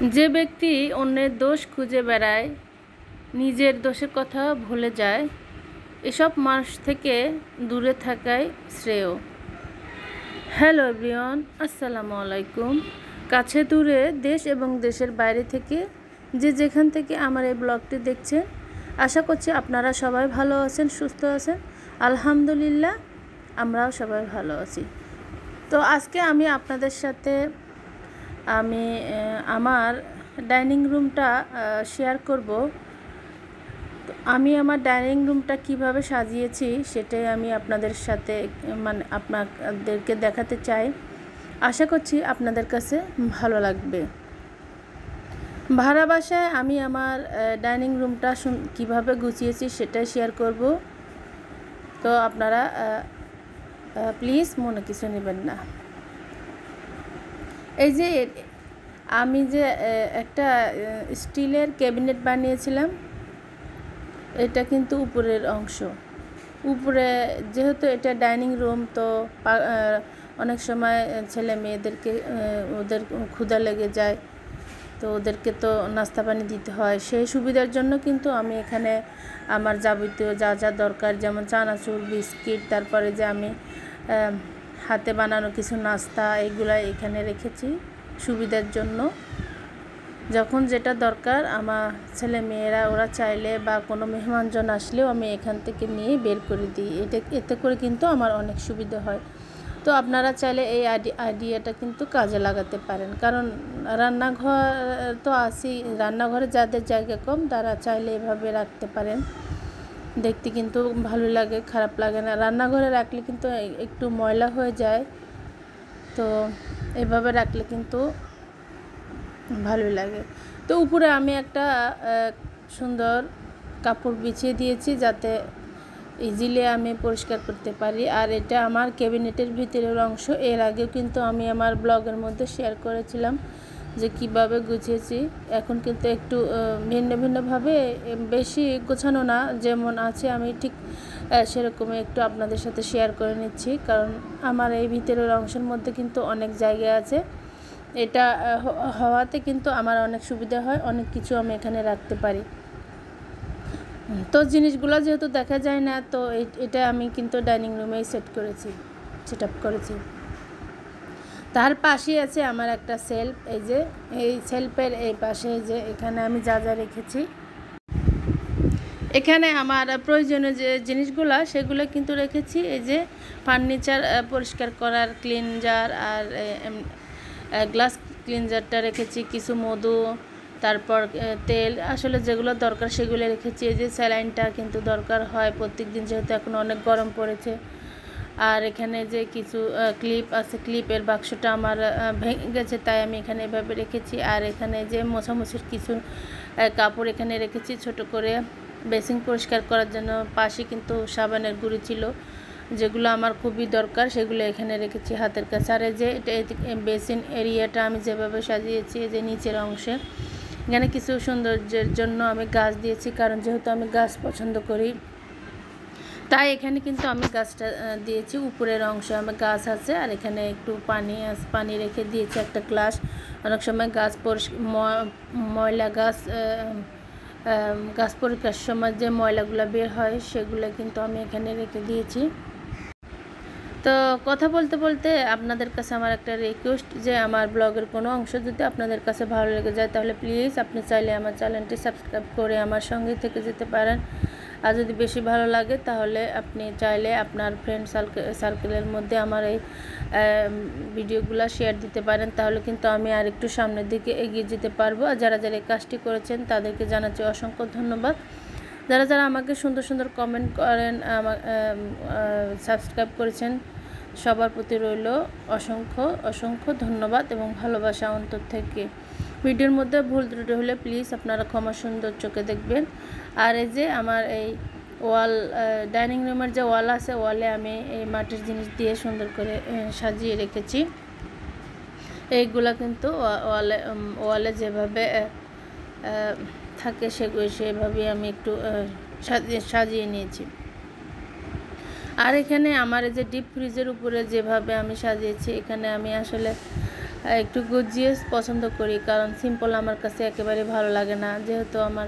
যে ব্যক্তি অন্যের দোষ খুঁজে বেড়ায়, নিজের দোষের কথা ভুলে যায়, এসব মানুষ থেকে দূরে থাকাই শ্রেয়। হ্যালো এভরিওয়ান, আসসালামু আলাইকুম। কাছে দূরে, দেশ এবং দেশের বাইরে থেকে যে যেখান থেকে আমার এই ব্লগটি দেখছেন, আশা করছি আপনারা সবাই ভালো আছেন, সুস্থ আছেন। আলহামদুলিল্লাহ, আমরাও সবাই ভালো আছি। তো আজকে আমি আপনাদের সাথে আমার ডাইনিং রুমটা শেয়ার করব। তো আমি আমার ডাইনিং রুমটা কিভাবে সাজিয়েছি সেটাই আমি আপনাদের সাথে আপনাদেরকে দেখাতে চাই। আশা করছি আপনাদের কাছে ভালো লাগবে। ভাড়া বাসায় আমি আমার ডাইনিং রুমটা কিভাবে গুছিয়েছি সেটাই শেয়ার করব। তো আপনারা প্লিজ মনে কিছু নেবেন না। এই যে আমি যে একটা স্টিলের ক্যাবিনেট বানিয়েছিলাম, এটা কিন্তু উপরের অংশ। উপরে যেহেতু এটা ডাইনিং রুম, তো অনেক সময় ছেলে মেয়েদেরকে ওদের ক্ষুধা লেগে যায়, তো ওদেরকে তো নাস্তা পানি দিতে হয়। সেই সুবিধার জন্য কিন্তু আমি এখানে আমার যাবতীয় যা যা দরকার, যেমন চানাচুর, বিস্কিট, তারপরে যে আমি হাতে বানানো কিছু নাস্তা, এগুলা এখানে রেখেছি সুবিধার জন্য। যখন যেটা দরকার আমার ছেলে মেয়েরা ওরা চাইলে বা কোনো মেহমানজন আসলেও আমি এখান থেকে নিয়ে বের করে দিই। এতে করে কিন্তু আমার অনেক সুবিধা হয়। তো আপনারা চাইলে এই আইডিয়াটা কিন্তু কাজে লাগাতে পারেন, কারণ রান্নাঘর তো আছেই, রান্নাঘরে যাদের জায়গা কম তারা চাইলে এভাবে রাখতে পারেন। দেখতে কিন্তু ভালো লাগে, খারাপ লাগে না। রান্নাঘরে রাখলে কিন্তু একটু ময়লা হয়ে যায়, তো এভাবে রাখলে কিন্তু ভালোই লাগে। তো উপরে আমি একটা সুন্দর কাপড় বিছিয়ে দিয়েছি যাতে ইজিলি আমি পরিষ্কার করতে পারি। আর এটা আমার ক্যাবিনেটের ভিতরের অংশ। এর আগেও কিন্তু আমি আমার ব্লগের মধ্যে শেয়ার করেছিলাম যে কিভাবে গুছিয়েছি। এখন কিন্তু একটু ভিন্ন ভিন্নভাবে, বেশি গোছানো না, যেমন আছে আমি ঠিক সেরকমই একটু আপনাদের সাথে শেয়ার করে নিচ্ছি, কারণ আমার এই ভিতরের অংশের মধ্যে কিন্তু অনেক জায়গা আছে। এটা হওয়াতে কিন্তু আমার অনেক সুবিধা হয়, অনেক কিছু আমি এখানে রাখতে পারি। তো জিনিসগুলো যেহেতু দেখা যায় না, তো এটা আমি কিন্তু ডাইনিং রুমেই সেট আপ করেছি। তার পাশে আছে আমার একটা সেলফ। এই যে এই সেলফের এই পাশে যে এখানে আমি যা যা রেখেছি, এখানে আমার প্রয়োজনীয় যে জিনিসগুলো সেগুলো কিন্তু রেখেছি। এই যে ফার্নিচার পরিষ্কার করার ক্লিনজার আর গ্লাস ক্লিনজারটা রেখেছি, কিছু মধু, তারপর তেল, আসলে যেগুলো দরকার সেগুলো রেখেছি। এই যে স্যালাইনটা কিন্তু দরকার হয় প্রত্যেক দিন, যেহেতু এখন অনেক গরম পড়েছে। আর এখানে যে কিছু ক্লিপ আছে, ক্লিপের বাক্সটা আমার ভেঙে গেছে, তাই আমি এখানে এভাবে রেখেছি। আর এখানে যে মোছামুছির কিছু কাপড় এখানে রেখেছি ছোট করে, বেসিন পরিষ্কার করার জন্য। পাশে কিন্তু সাবানের গুঁড়ি ছিল, যেগুলো আমার খুবই দরকার, সেগুলো এখানে রেখেছি হাতের কাছে। আর এই যে বেসিন এরিয়াটা আমি যেভাবে সাজিয়েছি, এই যে নিচের অংশে এখানে কিছু সৌন্দর্যের জন্য আমি গাছ দিয়েছি, কারণ যেহেতু আমি গাছ পছন্দ করি, তাই এখানে কিন্তু আমি গাছটা দিয়েছি। উপরের অংশে আমার গাছ আছে, আর এখানে একটু পানি রেখে দিয়েছি একটা গ্লাস। অনেক সময় ময়লা গাছ পরিষ্কার সময় যে ময়লাগুলো বের হয় সেগুলো কিন্তু আমি এখানে রেখে দিয়েছি। তো কথা বলতে বলতে আপনাদের কাছে আমার একটা রিকোয়েস্ট, যে আমার ব্লগের কোনো অংশ যদি আপনাদের কাছে ভালো লেগে যায়, তাহলে প্লিজ আপনি চাইলে আমার চ্যানেলটি সাবস্ক্রাইব করে আমার সঙ্গে থেকে যেতে পারেন। আর যদি বেশি ভালো লাগে তাহলে আপনি চাইলে আপনার ফ্রেন্ড সার্কেলের মধ্যে আমার এই ভিডিওগুলো শেয়ার দিতে পারেন, তাহলে কিন্তু আমি আর একটু সামনের দিকে এগিয়ে যেতে পারবো। আর যারা যারা এই কাজটি করেছেন তাদেরকে জানাচ্ছি অসংখ্য ধন্যবাদ। যারা যারা আমাকে সুন্দর সুন্দর কমেন্ট করেন, সাবস্ক্রাইব করেছেন, সবার প্রতি রইল অসংখ্য অসংখ্য ধন্যবাদ এবং ভালোবাসা অন্তর থেকে। ভিডিওর মধ্যে ভুল ত্রুটি হলে প্লিজ আপনারা ক্ষমা সুন্দর চোখে দেখবেন। আর এই যে আমার এই ডাইনিং রুমের যে ওয়াল আছে, ওয়ালে আমি এই মাটির জিনিস দিয়ে সুন্দর করে সাজিয়ে রেখেছি। এইগুলা কিন্তু ওয়ালে যেভাবে থাকে সেভাবেই আমি একটু সাজিয়ে নিয়েছি। আর এখানে আমার এই যে ডিপ ফ্রিজের উপরে যেভাবে আমি সাজিয়েছি, এখানে আমি আসলে একটু গর্জিয়াস পছন্দ করি, কারণ সিম্পল আমার কাছে একেবারে ভালো লাগে না, যেহেতু আমার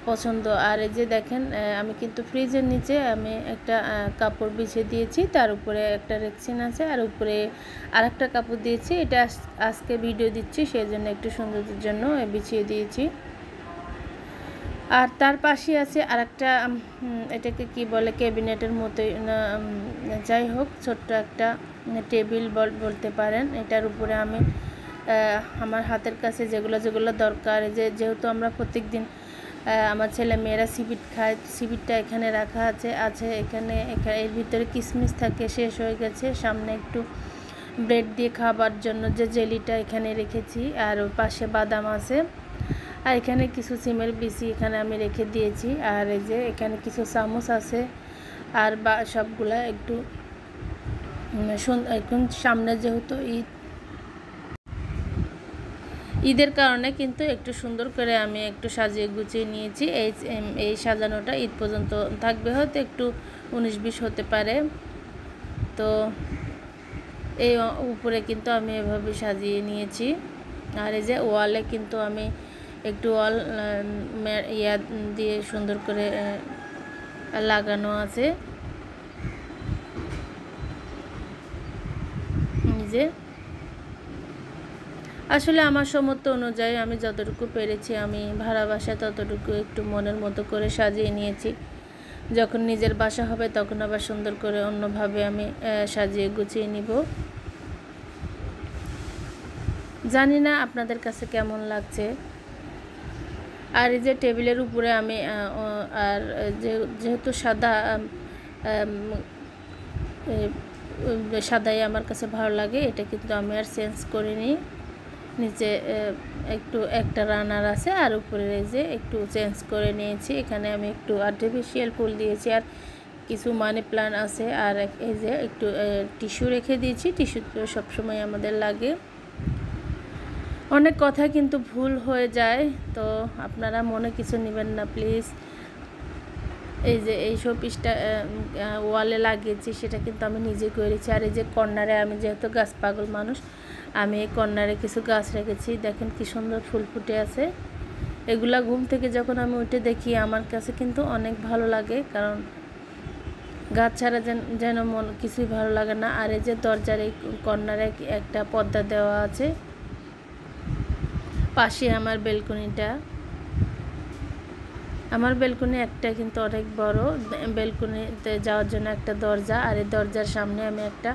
পছন্দ। আর এই যে দেখেন, আমি কিন্তু ফ্রিজের নিচে আমি একটা কাপড় বিছিয়ে দিয়েছি, তার উপরে একটা রেক্সিন আছে, আর উপরে আরেকটা কাপড় দিয়েছি। এটা আজকে ভিডিও দিচ্ছি, সেই জন্য একটু সৌন্দর্যের জন্য বিছিয়ে দিয়েছি। আর তার পাশে আছে আরেকটা, এটাকে কি বলে, ক্যাবিনেটের মতোই, যাই হোক, ছোট্ট একটা টেবিল বলতে পারেন। এটার উপরে আমি আমার হাতের কাছে যেগুলো দরকার, যেহেতু আমরা প্রত্যেক দিন আমার ছেলে মেয়েরা সিবিট খায়, সিবিটটা এখানে রাখা আছে এখানে এর ভিতরে কিশমিশ থাকে, শেষ হয়ে গেছে। সামনে একটু ব্রেড দিয়ে খাবার জন্য যে জেলিটা এখানে রেখেছি, আর ওর পাশে বাদাম আছে, আর এখানে কিছু সিমের বিচি এখানে আমি রেখে দিয়েছি। আর এই যে এখানে কিছু চামচ আছে, আর সবগুলা একটু এখন সামনে যেহেতু ঈদের কারণে কিন্তু একটু সুন্দর করে আমি একটু সাজিয়ে গুছিয়ে নিয়েছি। এই সাজানোটা ঈদ পর্যন্ত থাকবে, হয়তো একটু 19-20 হতে পারে। তো এই উপরে কিন্তু আমি এভাবে সাজিয়ে নিয়েছি। আর এই যে ওয়ালে কিন্তু আমি একটু ওয়াল ইয়া দিয়ে সুন্দর করে লাগানো আছে। যে আসলে আমার সামর্থ্য অনুযায়ী আমি যতটুকু পেরেছি, আমি ভাড়া বাসায় ততটুকু একটু মনের মতো করে সাজিয়ে নিয়েছি। যখন নিজের বাসা হবে তখন আবার সুন্দর করে অন্যভাবে আমি সাজিয়ে গুছিয়ে নিব। জানি না আপনাদের কাছে কেমন লাগছে। আর এই যে টেবিলের উপরে আমি আর যেহেতু সাদাই আমার কাছে ভালো লাগে, এটা কিন্তু আমি আর চেঞ্জ করিনি। নিচে একটু একটা রানার আছে, আর উপরে যে একটু চেঞ্জ করে নিয়েছি। এখানে আমি একটু আর্টিফিশিয়াল ফুল দিয়েছি, আর কিছু মানি প্ল্যান্ট আছে, আর এই যে একটু টিস্যু রেখে দিয়েছি। টিস্যু তো সবসময় আমাদের লাগে। অনেক কথা কিন্তু ভুল হয়ে যায়, তো আপনারা মনে কিছু নেবেন না প্লিজ। এই যে এই শোপিসটা ওয়ালে লাগিয়েছি, সেটা কিন্তু আমি নিজে করেছি। আর এই যে কর্নারে, আমি যেহেতু গাছ পাগল মানুষ, আমি এই কর্নারে কিছু গাছ রেখেছি। দেখেন কি সুন্দর ফুল ফুটে আছে। এগুলা ঘুম থেকে যখন আমি উঠে দেখি, আমার কাছে কিন্তু অনেক ভালো লাগে, কারণ গাছ ছাড়া যেন মন কিছুই ভালো লাগে না। আর এই যে দরজার এই কর্নারে একটা পর্দা দেওয়া আছে, পাশে আমার বেলকনিটা। আমার বেলকনি একটা কিন্তু অনেক বড়, বেলকনিতে যাওয়ার জন্য একটা দরজা, আর এই দরজার সামনে আমি একটা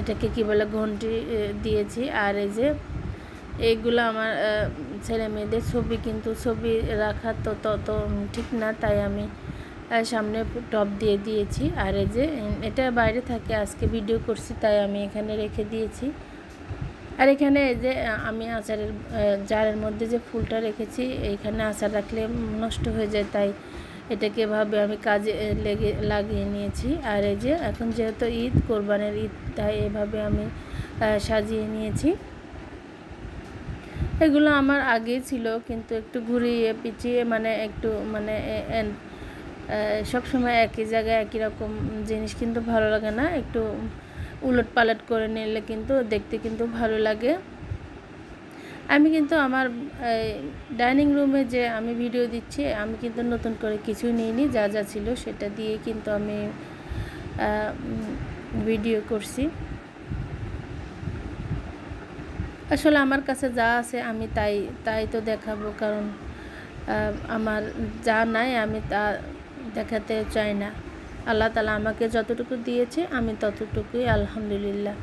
এটাকে কি বলে, ঘন্টি দিয়েছি। আর এই যে এইগুলো আমার ছেলে মেয়েদের ছবি, কিন্তু ছবি রাখা তো তত ঠিক না, তাই আমি সামনে টপ দিয়ে দিয়েছি। আর এই যে এটা বাইরে থাকে, আজকে ভিডিও করছি তাই আমি এখানে রেখে দিয়েছি। আর এখানে এই যে আমি আচারের জারের মধ্যে যে ফুলটা রেখেছি, এইখানে আচার রাখলে নষ্ট হয়ে যায়, তাই এটাকে এভাবে আমি কাজে লাগিয়ে নিয়েছি। আর এই যে এখন যেহেতু ঈদ, কোরবানের ঈদ, তাই এভাবে আমি সাজিয়ে নিয়েছি। এগুলো আমার আগেই ছিল, কিন্তু একটু ঘুরিয়ে পিছিয়ে, মানে একটু সবসময় একই জায়গায় একই রকম জিনিস কিন্তু ভালো লাগে না, একটু উলট পালট করে নিলে কিন্তু দেখতে কিন্তু ভালো লাগে। আমি কিন্তু আমার ডাইনিং রুমে যে আমি ভিডিও দিচ্ছি, আমি কিন্তু নতুন করে কিছুই নিইনি, যা যা ছিল সেটা দিয়ে কিন্তু আমি ভিডিও করছি। আসলে আমার কাছে যা আছে আমি তাই তো দেখাবো, কারণ আমার যা নাই আমি তা দেখাতে চাই না। আল্লাহ তাআলা আমাকে যতটুকু দিয়েছে আমি ততটুকুই আলহামদুলিল্লাহ।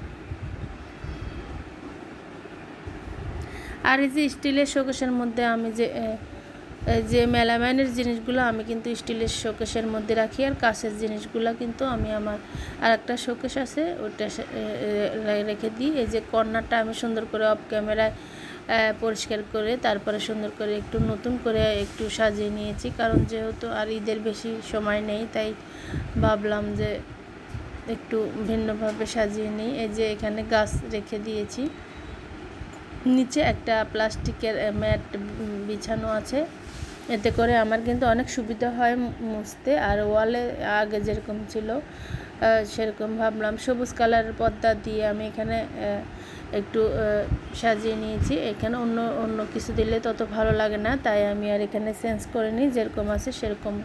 আর এই যে স্টিলের শোকেসের মধ্যে আমি যে মেলামাইনের জিনিসগুলো আমি কিন্তু স্টিলের শোকেসের মধ্যে রাখি, আর কাঁচের জিনিসগুলো কিন্তু আমি আমার আরেকটা শোকেস আছে ওটা রেখে দিই। এই যে কর্নারটা আমি সুন্দর করে অফ ক্যামেরায় পরিষ্কার করে তারপরে সুন্দর করে একটু নতুন করে একটু সাজিয়ে নিয়েছি, কারণ যেহেতু আর ঈদের বেশি সময় নেই, তাই ভাবলাম যে একটু ভিন্নভাবে সাজিয়ে নিই। এই যে এখানে গাছ রেখে দিয়েছি, নিচে একটা প্লাস্টিকের ম্যাট বিছানো আছে, এতে করে আমার কিন্তু অনেক সুবিধা হয় মুছতে। আর ওয়ালে আগে যেরকম ছিল সেরকম ভাবলাম সবুজ কালারের পর্দা দিয়ে আমি এখানে একটু সাজিয়ে নিয়েছি। এখানে অন্য অন্য কিছু দিলে তত ভালো লাগে না, তাই আমি আর এখানে চেঞ্জ করে নিই, যেরকম আছে সেরকম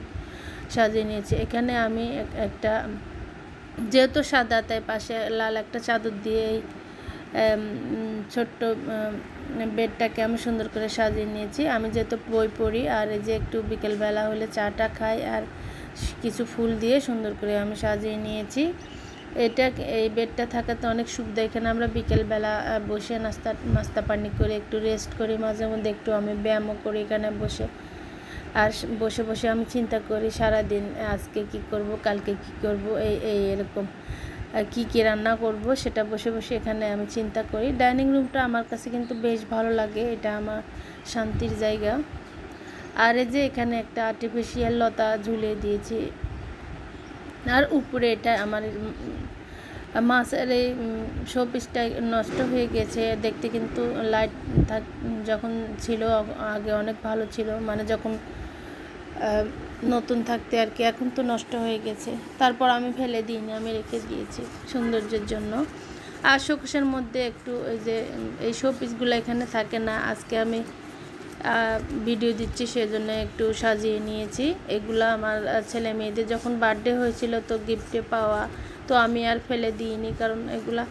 সাজিয়ে নিয়েছি। এখানে আমি একটা যেহেতু সাদা, তাই পাশে লাল একটা চাদর দিয়ে এই ছোট্ট বেডটাকে আমি সুন্দর করে সাজিয়ে নিয়েছি। আমি যেহেতু বই পড়ি, আর এই যে একটু বিকেলবেলা হলে চাটা খাই, আর কিছু ফুল দিয়ে সুন্দর করে আমি সাজিয়ে নিয়েছি। এই বেডটা থাকাতে অনেক সুবিধা। এখানে আমরা বিকেলবেলা বসে নাস্তা পানি করে একটু রেস্ট করি, মাঝে মধ্যে একটু আমি ব্যায়ামও করি এখানে বসে। আর বসে বসে আমি চিন্তা করি সারাদিন আজকে কি করব, কালকে কি করব, এরকম কি কি রান্না করব, সেটা বসে বসে এখানে আমি চিন্তা করি। ডাইনিং রুমটা আমার কাছে কিন্তু বেশ ভালো লাগে, এটা আমার শান্তির জায়গা। আর এই যে এখানে একটা আর্টিফিশিয়াল লতা ঝুলিয়ে দিয়েছি, আর উপরে এটা আমার মাছের এই শোপিসটা নষ্ট হয়ে গেছে। দেখতে কিন্তু লাইট যখন ছিল আগে অনেক ভালো ছিল, মানে যখন নতুন থাকতে আর কি। এখন তো নষ্ট হয়ে গেছে, তারপর আমি ফেলে দিইনি, আমি রেখে দিয়েছি সৌন্দর্যের জন্য। আর শোকেসের মধ্যে একটু এই শোপিসগুলো এখানে থাকে না, আজকে আমি ভিডিও দিচ্ছি সেজন্য একটু সাজিয়ে নিয়েছি। এগুলো আমার ছেলে মেয়েদের যখন বার্থডে হয়েছিল তো গিফটে পাওয়া, তো আমি আর ফেলে দিইনি, কারণ এগুলা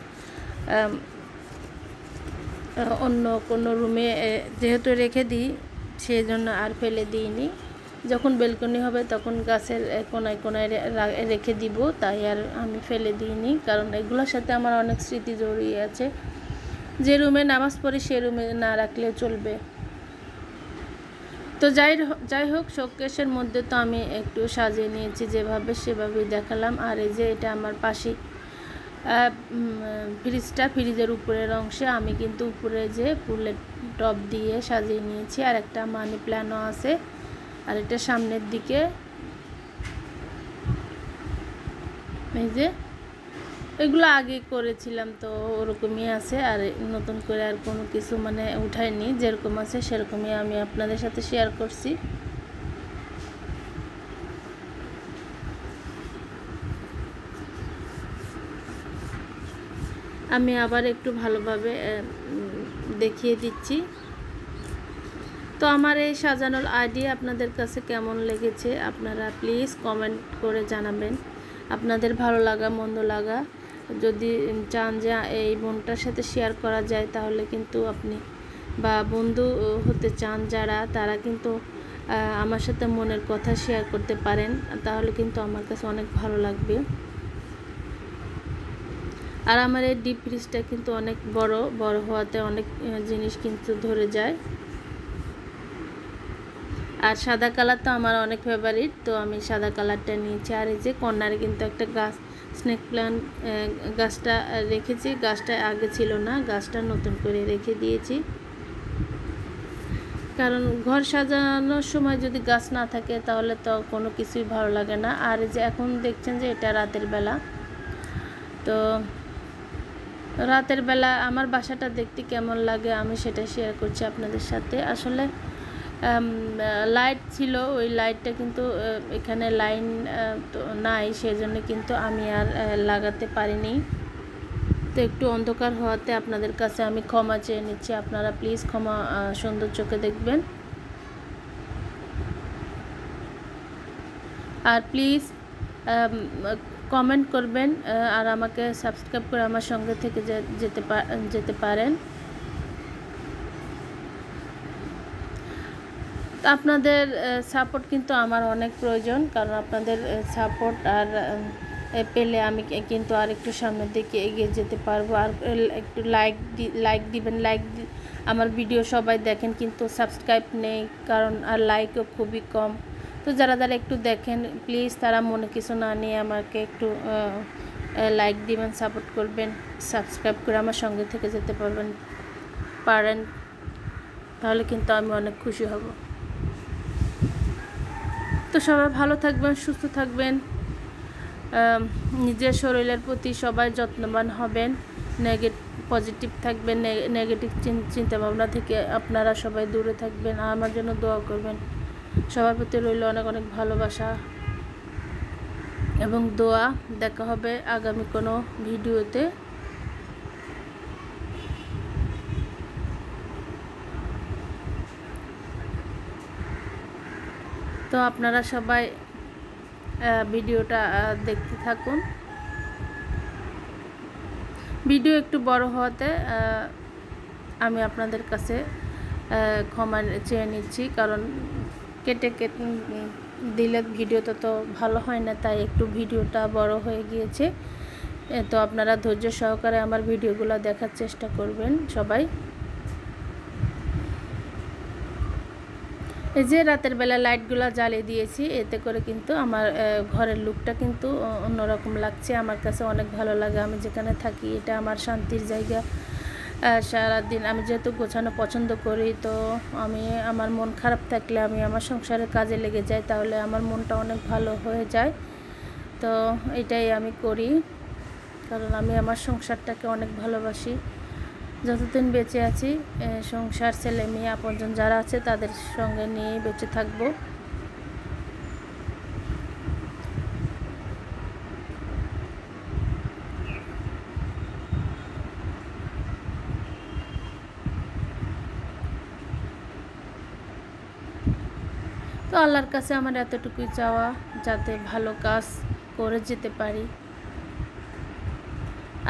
অন্য কোনো রুমে যেহেতু রেখে দিই সেই জন্য আর ফেলে দিইনি। যখন বেলকনি হবে তখন গাছের কোনায় কোনায় রেখে দিব, তাই আর আমি ফেলে দিইনি, কারণ এগুলোর সাথে আমার অনেক স্মৃতি জড়িয়ে আছে। যে রুমে নামাজ পড়ি সে রুমে না রাখলেও চলবে। তো যাই হোক, শোকেসের মধ্যে তো আমি একটু সাজিয়ে নিয়েছি, যেভাবে সেভাবেই দেখালাম। আর এই যে এটা আমার পাশে ফ্রিজের উপরের অংশে আমি কিন্তু উপরে যে ফুলের টব দিয়ে সাজিয়ে নিয়েছি, আর একটা মানি প্ল্যান্টও আছে। আর এটা সামনের দিকে এই যে এগুলো আগে করেছিলাম, তো ওরকমই আছে, আর নতুন করে আর কোনো কিছু মানে উঠাইনি, যেরকম আছে সেরকমই আমি আপনাদের সাথে শেয়ার করছি। আমি আবার একটু ভালোভাবে দেখিয়ে দিচ্ছি। তো আমার এই সাজানোর আইডিয়া আপনাদের কাছে কেমন লেগেছে আপনারা প্লিজ কমেন্ট করে জানাবেন। আপনাদের ভালো লাগা মন্দ লাগা যদি চান যে এই বোনটার সাথে শেয়ার করা যায়, তাহলে কিন্তু আপনি বা বন্ধু হতে চান যারা, তারা কিন্তু আমার সাথে মনের কথা শেয়ার করতে পারেন, তাহলে কিন্তু আমার কাছে অনেক ভালো লাগবে। আর আমার এই ডিপ ফ্রিজটা কিন্তু অনেক বড় হওয়াতে অনেক জিনিস কিন্তু ধরে যায়। আর সাদা কালার তো আমার অনেক ফেভারিট, তো আমি সাদা কালারটা নিয়েছি। আর এই যে কর্নারে কিন্তু একটা গাছ, স্নেক প্ল্যান্ট গাছটা রেখেছি। গাছটা আগে ছিল না, গাছটা নতুন করে রেখে দিয়েছি, কারণ ঘর সাজানোর সময় যদি গাছ না থাকে তাহলে তো কোনো কিছুই ভালো লাগে না। আর এই যে এখন দেখছেন যে এটা রাতের বেলা, তো রাতের বেলা আমার বাসাটা দেখতে কেমন লাগে আমি সেটা শেয়ার করছি আপনাদের সাথে। আসলে লাইট ছিল, ওই লাইটটা কিন্তু এখানে লাইন তো নাই, সেজন্য কিন্তু আমি আর লাগাতে পারিনি। তো একটু অন্ধকার হওয়াতে আপনাদের কাছে আমি ক্ষমা চেয়ে নিচ্ছি, আপনারা প্লিজ ক্ষমা সুন্দর চোখে দেখবেন। আর প্লিজ কমেন্ট করবেন, আর আমাকে সাবস্ক্রাইব করে আমার সঙ্গে থেকে যেতে পারেন। আপনাদের সাপোর্ট কিন্তু আমার অনেক প্রয়োজন, কারণ আপনাদের সাপোর্ট আর পেলে আমি কিন্তু আর একটু সামনের দিকে এগিয়ে যেতে পারবো। আর একটু লাইক দিবেন। আমার ভিডিও সবাই দেখেন কিন্তু সাবস্ক্রাইব নেই, কারণ আর লাইকও খুবই কম। তো যারা একটু দেখেন প্লিজ তারা মনে কিছু না নিয়ে আমাকে একটু লাইক দিবেন, সাপোর্ট করবেন, সাবস্ক্রাইব করে আমার সঙ্গে থেকে যেতে পারেন, তাহলে কিন্তু আমি অনেক খুশি হব। তো সবাই ভালো থাকবেন, সুস্থ থাকবেন, নিজের শরীরের প্রতি সবাই যত্নবান হবেন, পজিটিভ থাকবেন, নেগেটিভ চিন্তাভাবনা থেকে আপনারা সবাই দূরে থাকবেন, আর আমার জন্য দোয়া করবেন। সবার প্রতি রইল অনেক অনেক ভালোবাসা। এবং দোয়া। দেখা হবে আগামী কোনো ভিডিওতে। তো আপনারা সবাই ভিডিওটা দেখতে থাকুন। ভিডিও একটু বড় হওয়াতে আমি আপনাদের কাছে ক্ষমা চেয়ে নিচ্ছি, কারণ কেটে কেটে দিলে ভিডিওটা তো ভালো হয় না, তাই একটু ভিডিওটা বড় হয়ে গিয়েছে। তো আপনারা ধৈর্য সহকারে আমার ভিডিওগুলো দেখার চেষ্টা করবেন সবাই। এই যে রাতের বেলা লাইটগুলো জ্বালিয়ে দিয়েছি, এতে করে কিন্তু আমার ঘরের লুকটা কিন্তু অন্যরকম লাগছে। আমার কাছে অনেক ভালো লাগে। আমি যেখানে থাকি এটা আমার শান্তির জায়গা। সারাদিন আমি যেহেতু গোছানো পছন্দ করি, তো আমি আমার মন খারাপ থাকলে আমি আমার সংসারের কাজে লেগে যাই, তাহলে আমার মনটা অনেক ভালো হয়ে যায়। তো এটাই আমি করি, কারণ আমি আমার সংসারটাকে অনেক ভালোবাসি। যতদিন বেঁচে আছি সংসার, ছেলে মেয়ে, আপনজন যারা আছে তাদের সঙ্গে নিয়েই বেঁচে থাকবো। তো আল্লাহর কাছে আমার এতটুকুই চাওয়া, যাতে ভালো কাজ করে যেতে পারি।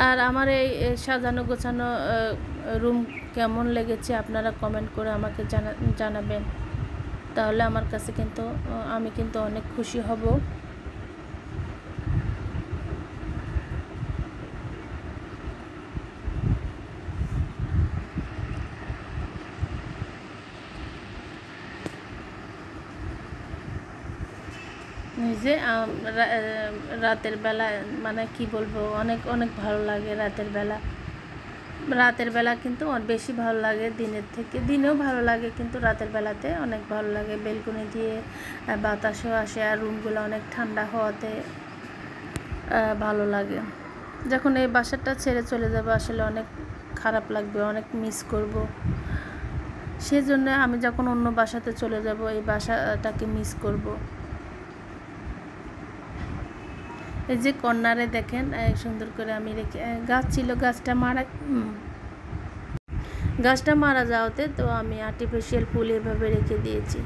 আর আমার এই সাজানো গোছানো রুম কেমন লেগেছে আপনারা কমেন্ট করে আমাকে জানাবেন। তাহলে আমার কাছে কিন্তু আমি কিন্তু অনেক খুশি হব। এই যে রাতের বেলা, মানে কি বলবো, অনেক অনেক ভালো লাগে রাতের বেলা। রাতের বেলা কিন্তু বেশি ভালো লাগে দিনের থেকে। দিনেও ভালো লাগে, কিন্তু রাতের বেলাতে অনেক ভালো লাগে। বেলকনি দিয়ে বাতাসও আসে, আর রুমগুলো অনেক ঠান্ডা হওয়াতে ভালো লাগে। যখন এই বাসাটা ছেড়ে চলে যাবো আসলে অনেক খারাপ লাগবে, অনেক মিস করব। সেজন্য আমি যখন অন্য বাসাতে চলে যাব এই বাসাটাকে মিস করব। এই যে কর্নারে দেখেন সুন্দর করে আমি রেখে, গাছ ছিল, গাছটা মারা যাওয়াতে তো আমি আর্টিফিশিয়াল ফুল এভাবে রেখে দিয়েছি।